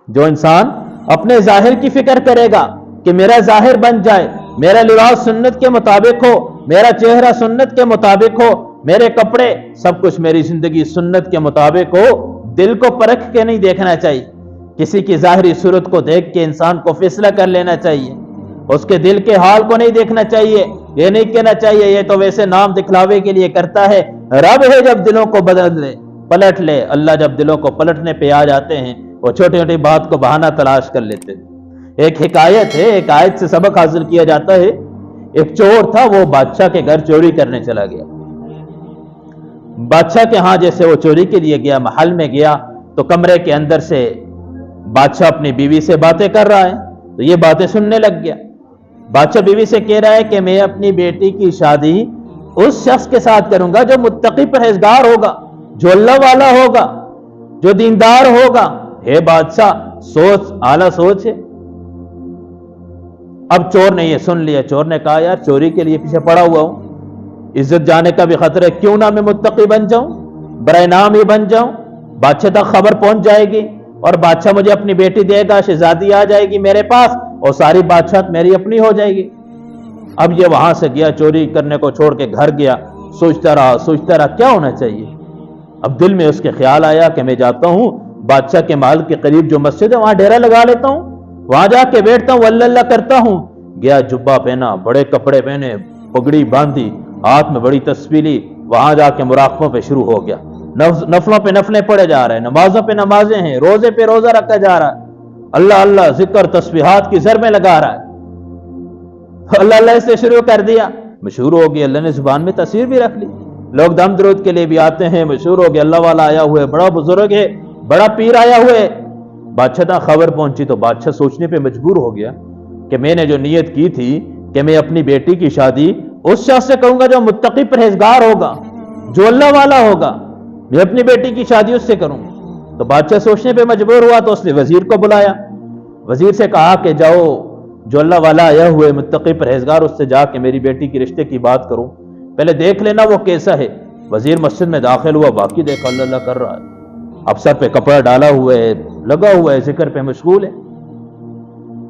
جو انسان اپنے ظاہر کی فکر کرے گا کہ میرا ظاہر بن جائے، میرا لباس سنت کے مطابق ہو، میرا چہرہ سنت کے مطابق ہو، میرے کپڑے سب کچھ میری زندگی سنت کے مطابق ہو، دل کو پرکھ کے نہیں دیکھنا چاہیے، کسی کی ظاہری صورت کو دیکھ کے انسان کو فیصلہ کر لینا چاہیے، اس کے دل کے حال کو نہیں دیکھنا چاہیے، یہ نہیں کہنا چاہیے یہ تو ویسے نام دکھلاوے کے لیے کرتا ہے۔ رب ہے جب دلوں کو بدل لے، پلٹ لے، اللہ جب دلوں کو پلٹنے پہ آ جاتے ہیں وہ چھوٹی چھوٹی بات کو بہانہ تلاش کر لیتے ہیں۔ ایک حکایت ہے، ایک آیت سے سبق حاصل کیا جاتا ہے۔ ایک چور تھا، وہ بادشاہ کے گھر چوری کرنے چلا گیا۔ بادشاہ کے ہاں جیسے وہ چوری کے لیے گیا، محل میں گیا تو کمرے کے اندر سے بادشاہ اپنی بیوی سے باتیں کر رہا ہے، تو یہ باتیں سننے لگ گیا۔ بادشاہ بیوی سے کہہ رہا ہے کہ میں اپنی بیٹی کی شادی اس شخص کے ساتھ کروں گا جو متقی پرہیزگار ہوگا، جو اللہ والا ہوگا، جو دیندار ہوگا۔ ہے بادشاہ، سوچ، اعلیٰ سوچ ہے۔ اب چور نے یہ سن لیا، چور نے کہا یار چوری کے لیے پیچھے پڑا ہوا ہوں، عزت جانے کا بھی خطرہ ہے، کیوں نہ میں متقی بن جاؤں، برائے نام ہی بن جاؤں، بادشاہ تک خبر پہنچ جائے گی اور بادشاہ مجھے اپنی بیٹی دے گا، شہزادی آ جائے گی میرے پاس اور ساری بادشاہت میری اپنی ہو جائے گی۔ اب یہ وہاں سے گیا، چوری کرنے کو چھوڑ کے گھر گیا، سوچتا رہا کیا ہونا چاہیے۔ اب دل میں اس کے خیال آیا کہ میں جاتا ہوں بادشاہ کے محل کے قریب جو مسجد ہے وہاں ڈیرا لگا لیتا ہوں، وہاں جا کے بیٹھتا ہوں، اللہ اللہ کرتا ہوں۔ گیا، جبہ پہنا، بڑے کپڑے پہنے، پگڑی باندھی، ہاتھ میں بڑی تسبیح لی، وہاں جا کے مراقبوں پہ شروع ہو گیا، نفلوں پہ نفلیں پڑھے جا رہے ہیں، نمازوں پہ نمازیں ہیں، روزے پہ روزہ رکھا جا رہا ہے، اللہ اللہ ذکر تسبیحات کی ضربیں لگا رہا ہے۔ اللہ اللہ سے شروع کر دیا، مشہور ہو گیا، اللہ نے زبان میں تصویر بھی رکھ لی، لوگ دم درود کے لیے بھی آتے ہیں، مشہور ہو گیا، اللہ والا آیا ہوا ہے، بڑا بزرگ ہے، بڑا پیر آیا ہوا ہے۔ بادشاہ تک خبر پہنچی تو بادشاہ سوچنے پہ مجبور ہو گیا کہ میں نے جو نیت کی تھی کہ میں اپنی بیٹی کی شادی اس شخص سے کروں گا جو متقی پرہیزگار ہوگا، جو اللہ والا ہوگا، میں اپنی بیٹی کی شادی اس سے کروں۔ تو بادشاہ سوچنے پہ مجبور ہوا تو اس نے وزیر کو بلایا، وزیر سے کہا کہ جاؤ جو اللہ والا آیا ہوئے متقی پرہیزگار اس سے جا کے میری بیٹی کی رشتے کی بات کروں، پہلے دیکھ لینا وہ کیسا ہے۔ وزیر مسجد میں داخل ہوا، باقی دیکھا اللہ اللہ کر رہا ہے، اب سر پہ کپڑا ڈالا ہوا ہے، لگا ہوا ہے، ذکر پہ مشغول ہے۔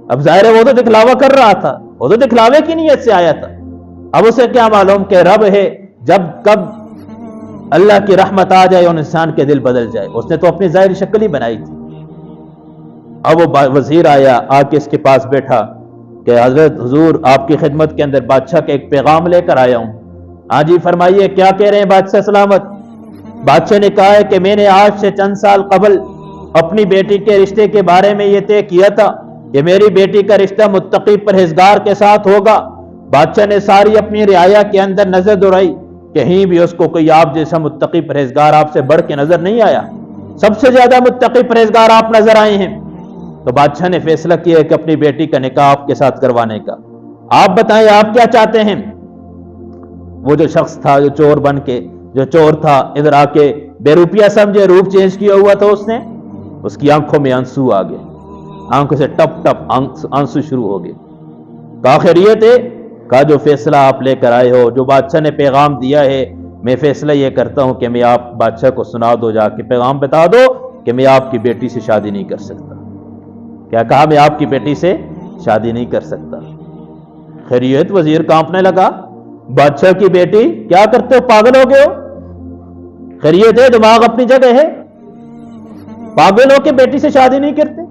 اب ظاہر ہے وہ تو دکھلاوا کر رہا تھا، وہ تو دکھلاوے کی نیت سے آیا تھا، اب اسے کیا معلوم کہ رب ہے جب کب اللہ کی رحمت آ جائے اور انسان کے دل بدل جائے، اس نے تو اپنی ظاہری شکل ہی بنائی تھی۔ اب وہ وزیر آیا، آ کے اس کے پاس بیٹھا کہ حضرت حضور آپ کی خدمت کے اندر بادشاہ کا ایک پیغام لے کر آیا ہوں۔ ہاں جی فرمائیے کیا کہہ رہے ہیں بادشاہ سلامت؟ بادشاہ نے کہا ہے کہ میں نے آج سے چند سال قبل اپنی بیٹی کے رشتے کے بارے میں یہ طے کیا تھا کہ میری بیٹی کا رشتہ متقی پرہیزگار کے ساتھ ہوگا۔ بادشاہ نے ساری اپنی رعایا کے اندر نظر دوڑائی، کہیں بھی اس کو کوئی آپ جیسا متقی پرہیزگار آپ سے بڑھ کے نظر نہیں آیا، سب سے زیادہ متقی پرہیزگار آپ نظر آئے ہیں۔ تو بادشاہ نے فیصلہ کیا کہ اپنی بیٹی کا نکاح آپ کے ساتھ کروانے کا، آپ بتائیں آپ کیا چاہتے ہیں؟ وہ جو شخص تھا جو چور بن کے، جو چور تھا، ادھر آ کے بے روپیہ سمجھے، روپ چینج کیا ہوا تھا اس نے، اس کی آنکھوں میں آنسو آ گئے، آنکھوں سے ٹپ ٹپ آنسو شروع ہو گئے۔ کہا خیریت ہے؟ کہا جو فیصلہ آپ لے کر آئے ہو، جو بادشاہ نے پیغام دیا ہے، میں فیصلہ یہ کرتا ہوں کہ میں آپ بادشاہ کو سنا دو، جا کے پیغام بتا دو کہ میں آپ کی بیٹی سے شادی نہیں کر سکتا۔ کیا کہا؟ میں آپ کی بیٹی سے شادی نہیں کر سکتا۔ خیریت؟ وزیر کانپنے لگا، بادشاہ کی بیٹی؟ کیا کرتے ہو، پاگل ہو گئے ہو؟ خیریت ہے؟ دماغ اپنی جگہ ہے؟ پاگل ہو کے بیٹی سے شادی نہیں کرتے؟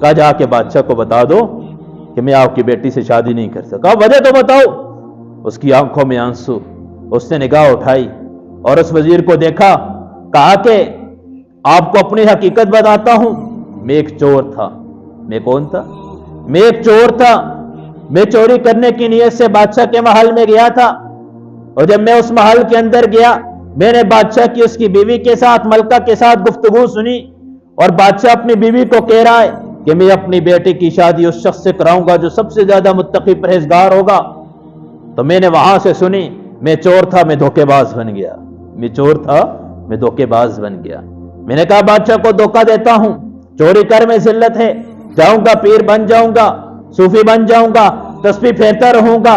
کہا جا کے بادشاہ کو بتا دو کہ میں آپ کی بیٹی سے شادی نہیں کر سکا۔ وجہ تو بتاؤ۔ اس کی آنکھوں میں آنسو، اس نے نگاہ اٹھائی اور اس وزیر کو دیکھا، کہا کہ آپ کو اپنی حقیقت بتاتا ہوں، میں ایک چور تھا۔ میں کون تھا؟ میں ایک چور تھا، میں چوری کرنے کی نیت سے بادشاہ کے محل میں گیا تھا، اور جب میں اس محل کے اندر گیا میں نے بادشاہ کی اس کی بیوی کے ساتھ، ملکہ کے ساتھ گفتگو سنی، اور بادشاہ اپنی بیوی کو کہہ رہا ہے کہ میں اپنی بیٹی کی شادی اس شخص سے کراؤں گا جو سب سے زیادہ متقی پرہیزگار ہوگا۔ تو میں نے وہاں سے سنی، میں چور تھا، میں دھوکے باز بن گیا، میں چور تھا، میں دھوکے باز بن گیا۔ میں نے کہا بادشاہ کو دھوکہ دیتا ہوں، چوری کر میں ذلت ہے، جاؤں گا پیر بن جاؤں گا، صوفی بن جاؤں گا، تسبیح پھیرتا رہوں گا،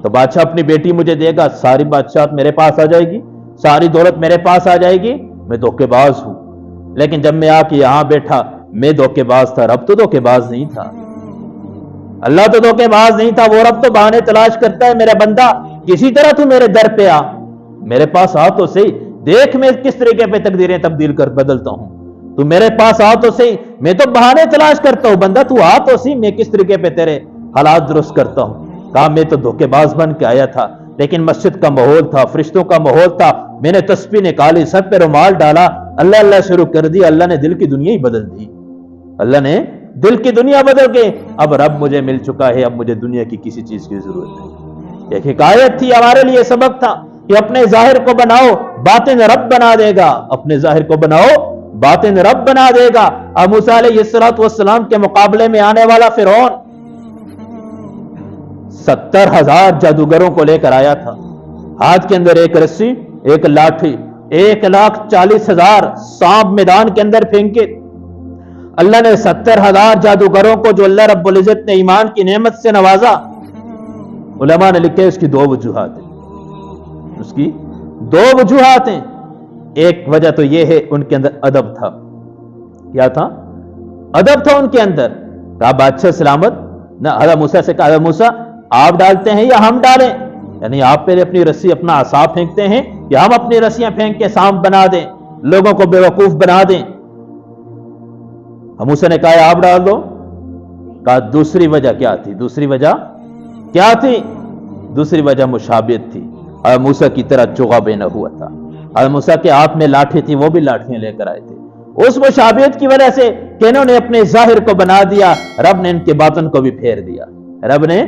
تو بادشاہ اپنی بیٹی مجھے دے گا، ساری بادشاہت میرے پاس آ جائے گی، ساری دولت میرے پاس آ جائے گی، میں دھوکے باز ہوں۔ لیکن جب میں آ کے یہاں بیٹھا میں دھوکے باز تھا، رب تو دھوکے باز نہیں تھا، اللہ تو دھوکے باز نہیں تھا، وہ رب تو بہانے تلاش کرتا ہے، میرا بندہ کسی طرح تو میرے در پہ آ، میرے پاس آ تو صحیح، دیکھ میں کس طریقے پہ تقدیریں تبدیل کر بدلتا ہوں، تو میرے پاس آ تو صحیح، میں تو بہانے تلاش کرتا ہوں، بندہ تو آ تو صحیح، میں کس طریقے پہ تیرے حالات درست کرتا ہوں۔ کہا میں تو دھوکے باز بن کے آیا تھا، لیکن مسجد کا ماحول تھا، فرشتوں کا ماحول تھا، میں نے تسبیح نکالی، سر پہ رومال ڈالا، اللہ اللہ شروع کر دی، اللہ نے دل کی دنیا ہی بدل دی، اللہ نے دل کی دنیا بدل کے اب رب مجھے مل چکا ہے، اب مجھے دنیا کی کسی چیز کی ضرورت نہیں۔ ایک حکایت تھی، ہمارے لیے سبق تھا کہ اپنے ظاہر کو بناؤ باطن رب بنا دے گا، اپنے ظاہر کو بناؤ باطن رب بنا دے گا۔ اب موسیٰ علیہ السلام کے مقابلے میں آنے والا فرعون 70,000 جادوگروں کو لے کر آیا تھا، ہاتھ کے اندر ایک رسی، ایک لاٹھی، 1,40,000 سانپ میدان کے اندر پھینکے۔ اللہ نے 70,000 جادوگروں کو جو اللہ رب العزت نے ایمان کی نعمت سے نوازا، علماء نے لکھے اس کی دو وجوہات ہیں، اس کی دو وجوہات ہیں۔ ایک وجہ تو یہ ہے ان کے اندر ادب تھا، کیا تھا؟ ادب تھا ان کے اندر۔ کہا بادشاہ سلامت، نہ حضرت موسیٰ سے کہا حضرت موسیٰ آپ ڈالتے ہیں یا ہم ڈالیں؟ یعنی آپ پہلے اپنی رسی اپنا عصا پھینکتے ہیں یا ہم اپنی رسیاں پھینک کے سانپ بنا دیں، لوگوں کو بے وقوف بنا دیں؟ موسیٰ نے کہا آپ ڈال دو۔ کہا دوسری وجہ کیا تھی؟ دوسری وجہ کیا تھی؟ دوسری وجہ مشابہت تھی، حضرت موسیٰ کی طرح چغا بے نہ ہوا تھا، حضرت موسیٰ کے ہاتھ میں لاٹھی تھی، وہ بھی لاٹھیاں لے کر آئے تھے، اس مشابہت کی وجہ سے کہ انہوں نے اپنے ظاہر کو بنا دیا، رب نے ان کے باطن کو بھی پھیر دیا، رب نے